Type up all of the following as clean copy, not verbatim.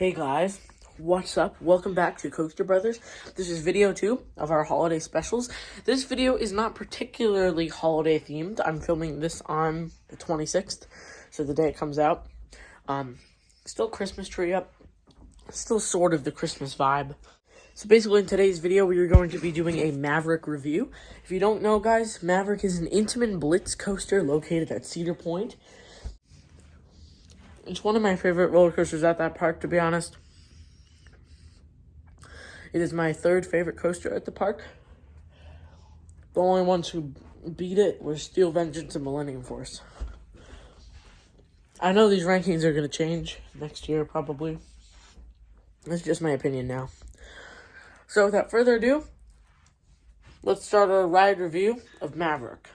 Hey guys, what's up? Welcome back to Coaster Brothers. This is video 2 of our holiday specials. This video is not particularly holiday themed. I'm filming this on the 26th, so the day it comes out. Still Christmas tree up, still sort of the Christmas vibe. So basically in today's video, we are going to be doing a Maverick review. If you don't know, guys, Maverick is an Intamin Blitz coaster located at Cedar Point. It's one of my favorite roller coasters at that park, to be honest. It is my third favorite coaster at the park. The only ones who beat it were Steel Vengeance and Millennium Force. I know these rankings are going to change next year, probably. That's just my opinion now. So without further ado, let's start our ride review of Maverick.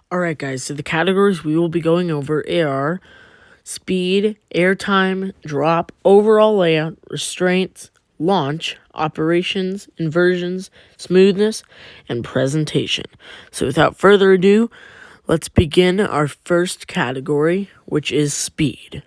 Alright guys, so the categories we will be going over are speed, airtime, drop, overall layout, restraints, launch, operations, inversions, smoothness, and presentation. So without further ado, let's begin our first category, which is speed.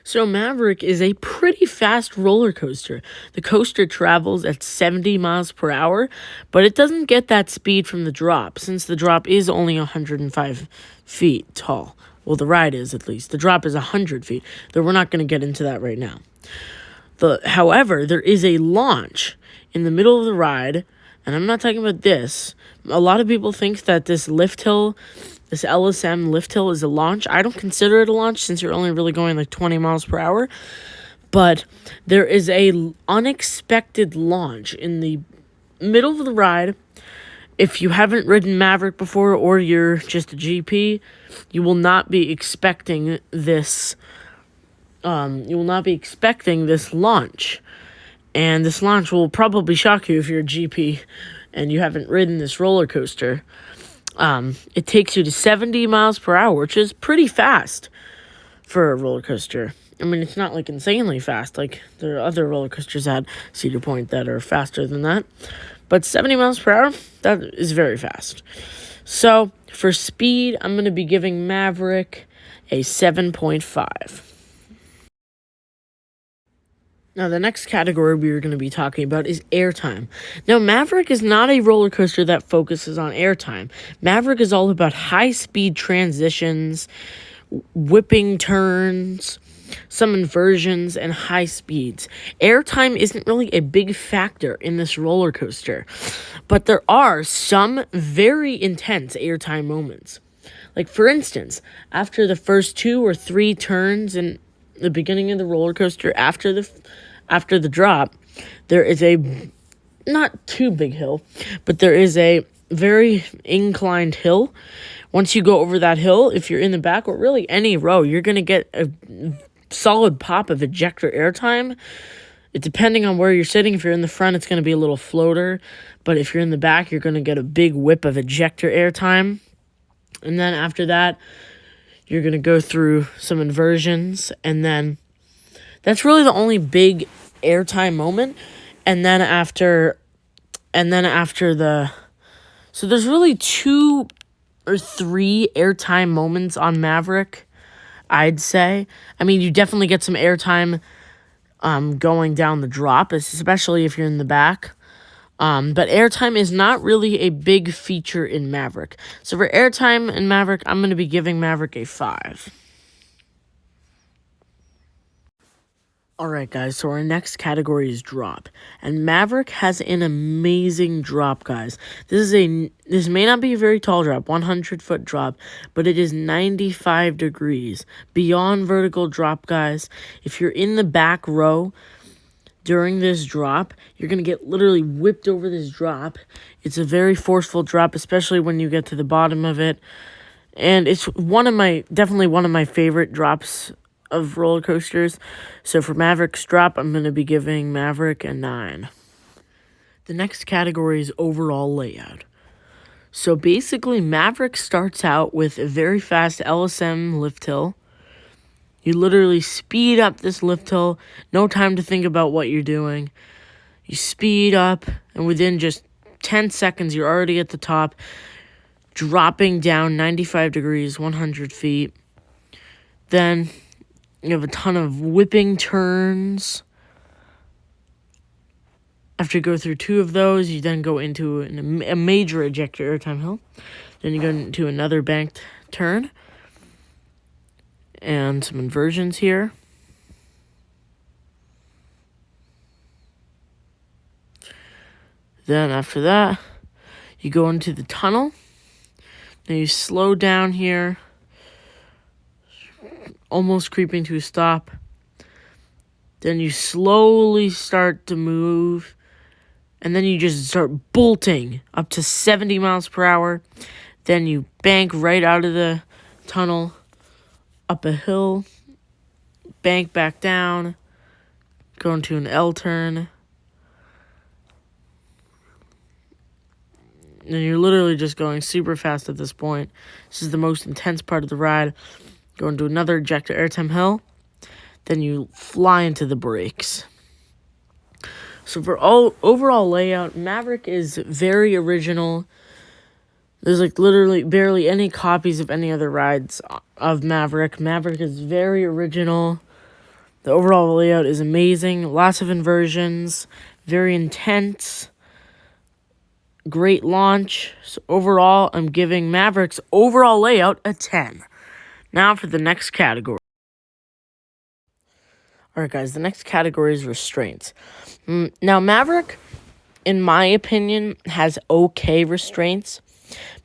So Maverick is a pretty fast roller coaster. The coaster travels at 70 miles per hour, but it doesn't get that speed from the drop, since the drop is only 105 feet tall. Well, the ride is, at least. The drop is 100 feet, though we're not going to get into that right now. However, there is a launch in the middle of the ride, and I'm not talking about this. A lot of people think that this lift hill, this LSM lift hill, is a launch. I don't consider it a launch since you're only really going like 20 miles per hour. But there is a unexpected launch in the middle of the ride. If you haven't ridden Maverick before or you're just a GP, you will not be expecting this. You will not be expecting this launch. And this launch will probably shock you if you're a GP and you haven't ridden this roller coaster. It takes you to 70 miles per hour, which is pretty fast for a roller coaster. I mean, it's not like insanely fast. Like there are other roller coasters at Cedar Point that are faster than that. But 70 miles per hour, that is very fast. So for speed, I'm going to be giving Maverick a 7.5. Now, the next category we are going to be talking about is airtime. Now, Maverick is not a roller coaster that focuses on airtime. Maverick is all about high-speed transitions, whipping turns, some inversions, and high speeds. Airtime isn't really a big factor in this roller coaster, but there are some very intense airtime moments. Like, for instance, after the first 2 or 3 turns in the beginning of the roller coaster, after the drop, there is a not too big hill, but there is a very inclined hill. Once you go over that hill, if you're in the back or really any row, you're going to get a solid pop of ejector airtime. Depending on where you're sitting, if you're in the front, it's going to be a little floater, but if you're in the back, you're going to get a big whip of ejector airtime. And then after that, you're going to go through some inversions, and then that's really the only big airtime moment. And then after so there's really 2 or 3 airtime moments on Maverick, I'd say. I mean, you definitely get some airtime going down the drop, especially if you're in the back. But airtime is not really a big feature in Maverick. So for airtime in Maverick, I'm going to be giving Maverick a 5. Alright guys, so our next category is drop. And Maverick has an amazing drop, guys. This may not be a very tall drop, 100-foot drop, but it is 95 degrees. Beyond vertical drop, guys. If you're in the back row during this drop, you're going to get literally whipped over this drop. It's a very forceful drop, especially when you get to the bottom of it. And it's definitely one of my favorite drops of roller coasters. So for Maverick's drop, I'm going to be giving Maverick a 9. The next category is overall layout. So basically, Maverick starts out with a very fast LSM lift hill. You literally speed up this lift hill, no time to think about what you're doing. You speed up, and within just 10 seconds, you're already at the top, dropping down 95 degrees, 100 feet. Then You have a ton of whipping turns. After you go through 2 of those, you then go into a major ejector airtime hill. Then you go into another banked turn. And some inversions here. Then after that, you go into the tunnel. Then you slow down here, almost creeping to a stop. Then you slowly start to move, and then you just start bolting up to 70 miles per hour. Then you bank right out of the tunnel, up a hill, bank back down, go into an L turn. And you're literally just going super fast at this point. This is the most intense part of the ride. Go into another ejector airtime hill. Then you fly into the brakes. So for overall layout, Maverick is very original. There's like literally barely any copies of any other rides of Maverick. Maverick is very original. The overall layout is amazing. Lots of inversions. Very intense. Great launch. So overall, I'm giving Maverick's overall layout a 10. Now for the next category. Alright guys, the next category is restraints. Now Maverick, in my opinion, has okay restraints.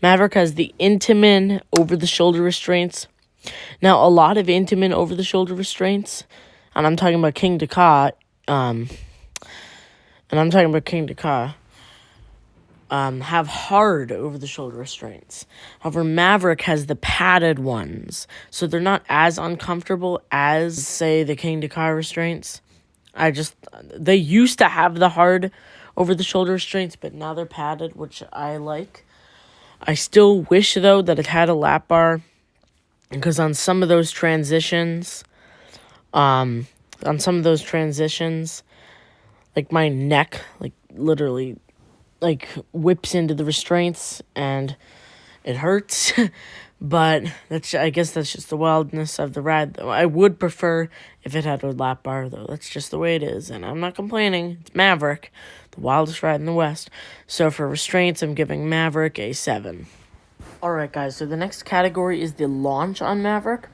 Maverick has the Intamin over-the-shoulder restraints. Now a lot of Intamin over-the-shoulder restraints, and I'm talking about King Dakar, have hard over-the-shoulder restraints. However, Maverick has the padded ones, so they're not as uncomfortable as, say, the King Dakar restraints. They used to have the hard over-the-shoulder restraints, but now they're padded, which I like. I still wish, though, that it had a lap bar, because on some of those transitions, like my neck, like, literally, like, whips into the restraints, and it hurts. But I guess that's just the wildness of the ride, though. I would prefer if it had a lap bar, though. That's just the way it is, and I'm not complaining. It's Maverick, the wildest ride in the West. So for restraints, I'm giving Maverick a 7. Alright, guys, so the next category is the launch on Maverick.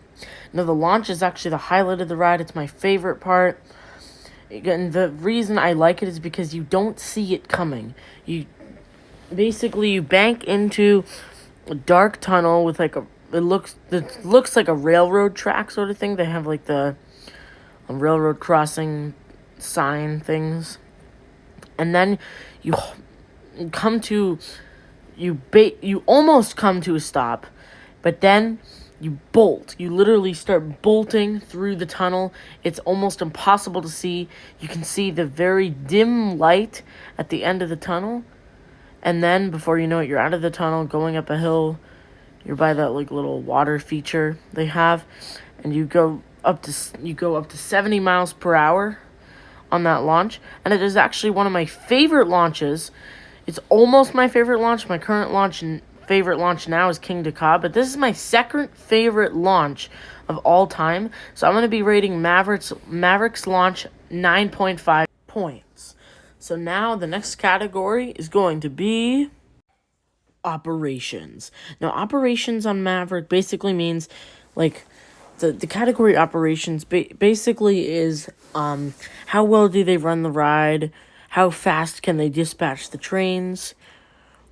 Now, the launch is actually the highlight of the ride. It's my favorite part. And the reason I like it is because you don't see it coming. You bank into a dark tunnel with like it looks like a railroad track sort of thing. They have like the railroad crossing sign things, and then you almost come to a stop, but then you bolt. You literally start bolting through the tunnel. It's almost impossible to see. You can see the very dim light at the end of the tunnel. And then, before you know it, you're out of the tunnel, going up a hill. You're by that like little water feature they have. And you go up to 70 miles per hour on that launch. And it is actually one of my favorite launches. It's almost my favorite launch. My current favorite launch now is King Dakar, but this is my second favorite launch of all time. So I'm going to be rating Maverick's launch 9.5 points. So now the next category is going to be operations. Now, operations on Maverick basically means like the category operations basically is how well do they run the ride, how fast can they dispatch the trains,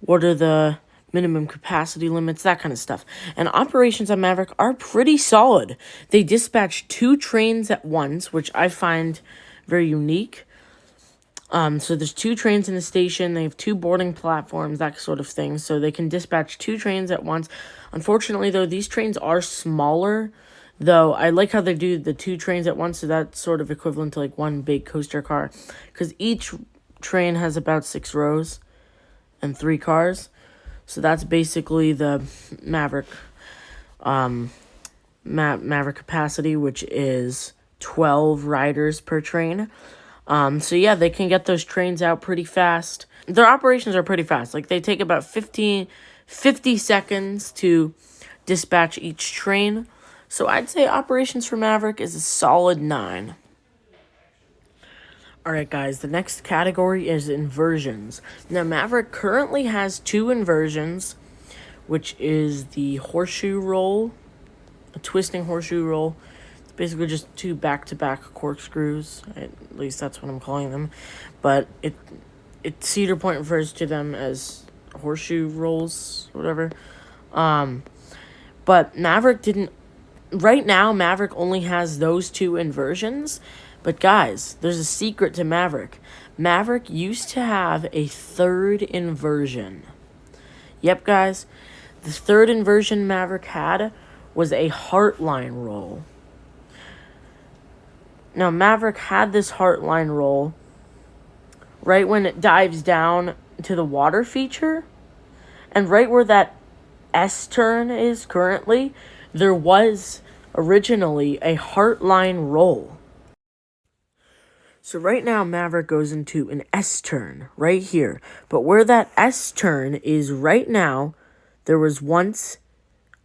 what are the minimum capacity limits, that kind of stuff. And operations on Maverick are pretty solid. They dispatch 2 trains at once, which I find very unique. So there's 2 trains in the station. They have 2 boarding platforms, that sort of thing. So they can dispatch 2 trains at once. Unfortunately, though, these trains are smaller. Though I like how they do the 2 trains at once. So that's sort of equivalent to like one big coaster car. Because each train has about 6 rows and 3 cars. So that's basically the Maverick Maverick capacity, which is 12 riders per train. So yeah, they can get those trains out pretty fast. Their operations are pretty fast. Like, they take about 50 seconds to dispatch each train. So I'd say Operations for Maverick is a solid 9. Alright guys, the next category is inversions. Now Maverick currently has 2 inversions, which is the horseshoe roll, a twisting horseshoe roll. It's basically just 2 back-to-back corkscrews, at least that's what I'm calling them. But Cedar Point refers to them as horseshoe rolls, or whatever. But Maverick didn't. Right now, Maverick only has those 2 inversions. But guys, there's a secret to Maverick. Maverick used to have a 3rd inversion. Yep, guys. The 3rd inversion Maverick had was a heartline roll. Now, Maverick had this heartline roll right when it dives down to the water feature. And right where that S-turn is currently, there was originally a heartline roll. So right now, Maverick goes into an S-turn right here. But where that S-turn is right now, there was once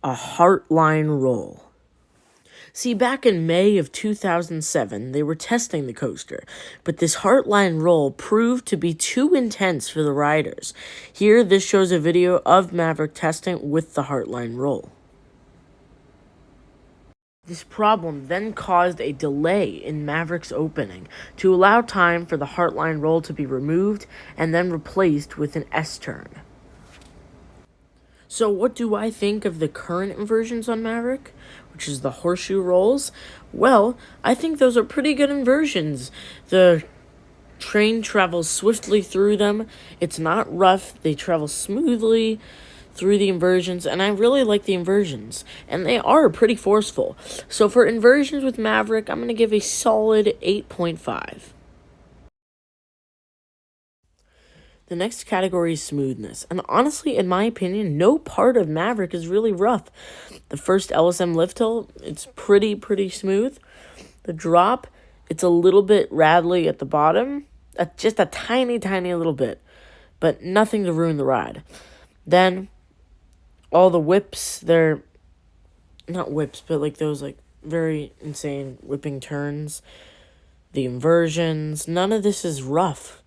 a heartline roll. See, back in May of 2007, they were testing the coaster, but this heartline roll proved to be too intense for the riders. Here, this shows a video of Maverick testing with the heartline roll. This problem then caused a delay in Maverick's opening to allow time for the heartline roll to be removed and then replaced with an S-turn. So what do I think of the current inversions on Maverick, which is the horseshoe rolls? Well, I think those are pretty good inversions. The train travels swiftly through them. It's not rough. They travel smoothly through the inversions, and I really like the inversions, and they are pretty forceful. So for inversions with Maverick, I'm going to give a solid 8.5. The next category is smoothness, and honestly, in my opinion, no part of Maverick is really rough. The first LSM lift hill, it's pretty smooth. The drop, it's a little bit rattly at the bottom, just a tiny little bit, but nothing to ruin the ride. Then all the whips, they're not whips, but like those like very insane whipping turns, the inversions, none of this is rough.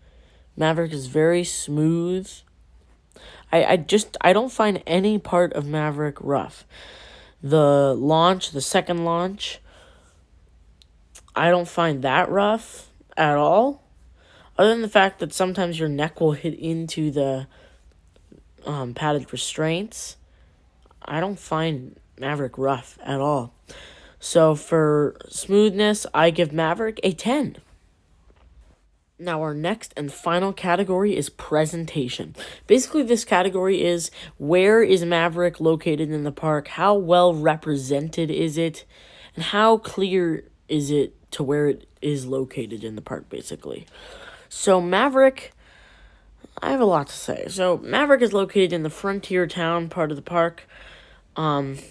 Maverick is very smooth. I don't find any part of Maverick rough. The launch, the second launch, I don't find that rough at all. Other than the fact that sometimes your neck will hit into the padded restraints. I don't find Maverick rough at all. So for smoothness, I give Maverick a 10. Now our next and final category is presentation. Basically, this category is where is Maverick located in the park, how well represented is it, and how clear is it to where it is located in the park, basically. So Maverick, I have a lot to say. So Maverick is located in the Frontier Town part of the park,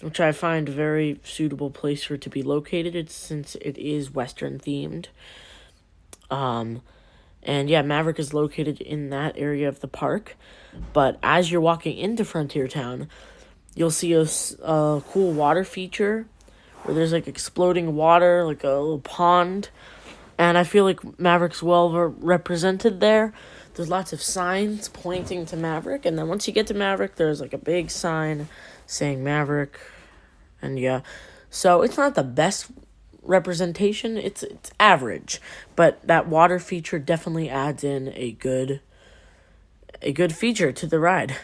which I find a very suitable place for it to be located since it is Western themed. And yeah, Maverick is located in that area of the park. But as you're walking into Frontier Town, you'll see a cool water feature where there's like exploding water, like a little pond. And I feel like Maverick's well represented there. There's lots of signs pointing to Maverick. And then once you get to Maverick, there's like a big sign saying Maverick. And yeah, so it's not the best representation, it's average, but that water feature definitely adds in a good feature to the ride,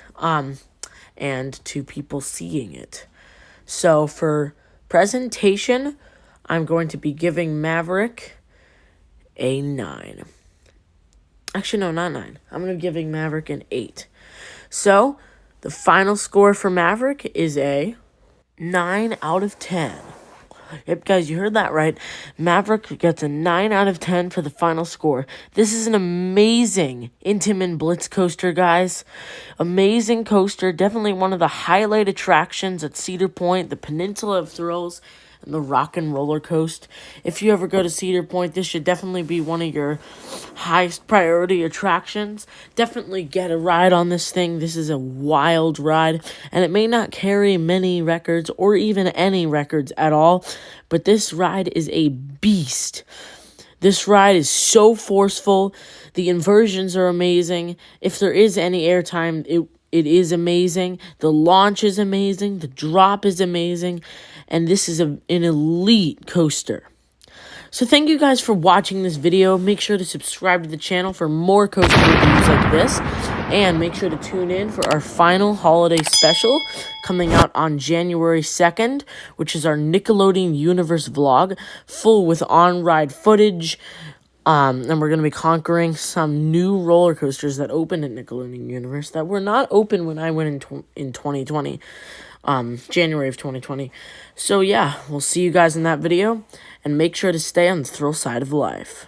and to people seeing it. So for presentation, I'm going to be giving Maverick a 9. Actually, no, not 9. I'm going to be giving Maverick an 8. So the final score for Maverick is a 9 out of 10. Yep, guys, you heard that right. Maverick gets a 9 out of 10 for the final score. This is an amazing Intamin Blitz coaster, guys. Amazing coaster. Definitely one of the highlight attractions at Cedar Point, the Peninsula of Thrills. and the Rock and Roller Coaster. If you ever go to Cedar Point, this should definitely be one of your highest priority attractions. Definitely get a ride on this thing. This is a wild ride, and it may not carry many records or even any records at all, but this ride is a beast. This ride is so forceful. The inversions are amazing. If there is any airtime, it is amazing. The launch is amazing. The drop is amazing. And this is an elite coaster. So thank you guys for watching this video. Make sure to subscribe to the channel for more coaster reviews like this. And make sure to tune in for our final holiday special coming out on January 2nd, which is our Nickelodeon Universe vlog, full with on-ride footage. And we're going to be conquering some new roller coasters that opened at Nickelodeon Universe that were not open when I went in 2020. January of 2020. So yeah, we'll see you guys in that video, and make sure to stay on the thrill side of life.